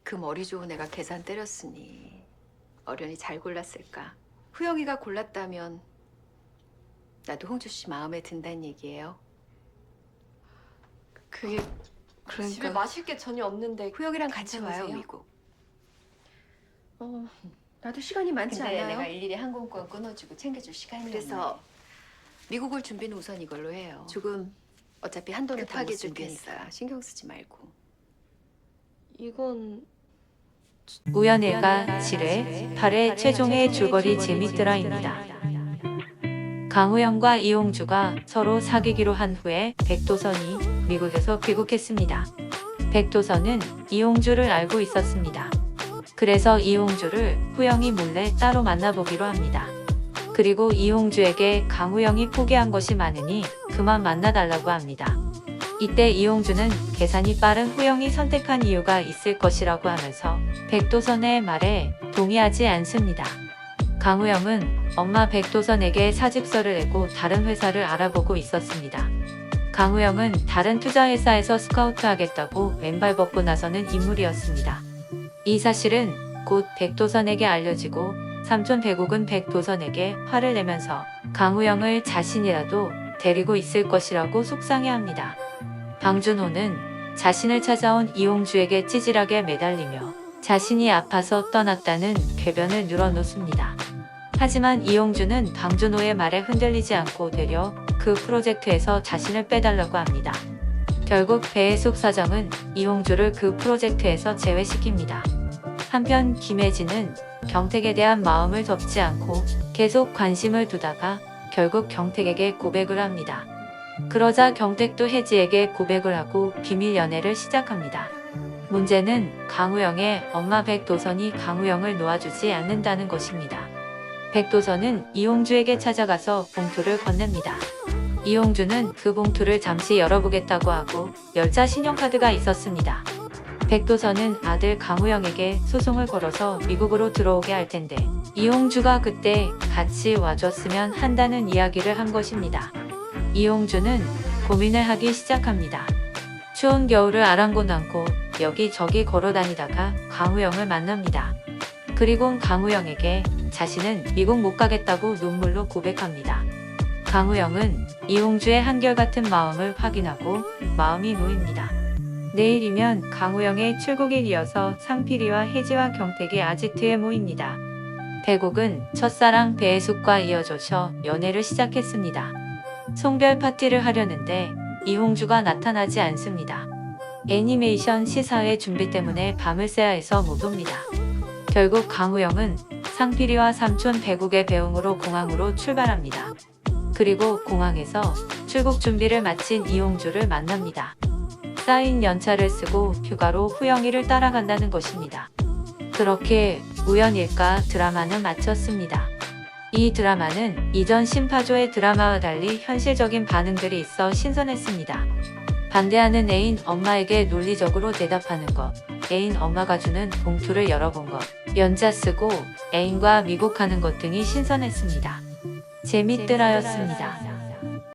그 머리 좋은 애가 계산 때렸으니 어련히 잘 골랐을까. 후영이가 골랐다면 나도 홍주 씨 마음에 든다는 얘기예요. 그게 그러니까 집에 마실 게 전혀 없는데 후영이랑 같이 와요, 괜찮으세요? 미국. 나도 시간이 많지 근데 않아요. 내가 일일이 항공권 끊어주고 챙겨줄 시간이 그래서 미국을 준비는 우선 이걸로 해요. 조금 어차피 한도는 급하게 다 준비했어요. 신경 쓰지 말고. 이건 우연일까 7회 8회 최종의 줄거리 재밌더라입니다. 강우영과 이용주가 서로 사귀기로 한 후에 백도선이 미국에서 귀국했습니다. 백도선은 이용주를 알고 있었습니다. 그래서 이용주를 후영이 몰래 따로 만나보기로 합니다. 그리고 이용주에게 강우영이 포기한 것이 많으니 그만 만나달라고 합니다. 이때 이용주는 계산이 빠른 후영이 선택한 이유가 있을 것이라고 하면서 백도선의 말에 동의하지 않습니다. 강우영은 엄마 백도선에게 사직서를 내고 다른 회사를 알아보고 있었습니다. 강우영은 다른 투자회사에서 스카우트하겠다고 왼발 벗고 나서는 인물이었습니다. 이 사실은 곧 백도선에게 알려지고 삼촌 백욱은 백도선에게 화를 내면서 강우영을 자신이라도 데리고 있을 것이라고 속상해합니다. 방준호는 자신을 찾아온 이용주에게 찌질하게 매달리며 자신이 아파서 떠났다는 궤변을 늘어놓습니다. 하지만 이용주는 방준호의 말에 흔들리지 않고 되려 그 프로젝트에서 자신을 빼달라고 합니다. 결국 배혜숙 사장은 이용주를 그 프로젝트에서 제외시킵니다. 한편 김혜진은 경택에 대한 마음을 접지 않고 계속 관심을 두다가 결국 경택에게 고백을 합니다. 그러자 경택도 혜지에게 고백을 하고 비밀 연애를 시작합니다. 문제는 강우영의 엄마 백도선이 강우영을 놓아주지 않는다는 것입니다. 백도선은 이용주에게 찾아가서 봉투를 건넵니다. 이용주는 그 봉투를 잠시 열어보겠다고 하고 열차 신용카드가 있었습니다. 백도선은 아들 강우영에게 소송을 걸어서 미국으로 들어오게 할 텐데 이용주가 그때 같이 와줬으면 한다는 이야기를 한 것입니다. 이용주는 고민을 하기 시작합니다. 추운 겨울을 아랑곳 않고 여기저기 걸어다니다가 강우영을 만납니다. 그리고 강우영에게 자신은 미국 못 가겠다고 눈물로 고백합니다. 강우영은 이용주의 한결같은 마음을 확인하고 마음이 놓입니다. 내일이면 강우영의 출국일이어서 상필이와 혜지와 경택이 아지트에 모입니다. 백옥은 첫사랑 배혜숙과 이어져서 연애를 시작했습니다. 송별 파티를 하려는데 이용주가 나타나지 않습니다. 애니메이션 시사회 준비 때문에 밤을 새야 해서 못 옵니다. 결국 강우영은 상필이와 삼촌 백욱의 배웅으로 공항으로 출발합니다. 그리고 공항에서 출국 준비를 마친 이용주를 만납니다. 쌓인 연차를 쓰고 휴가로 후영이를 따라간다는 것입니다. 그렇게 우연일까 드라마는 마쳤습니다. 이 드라마는 이전 신파조의 드라마와 달리 현실적인 반응들이 있어 신선했습니다. 반대하는 애인 엄마에게 논리적으로 대답하는 것, 애인 엄마가 주는 봉투를 열어본 것, 연자 쓰고 애인과 미국 가는 것 등이 신선했습니다. 재밌더라였습니다.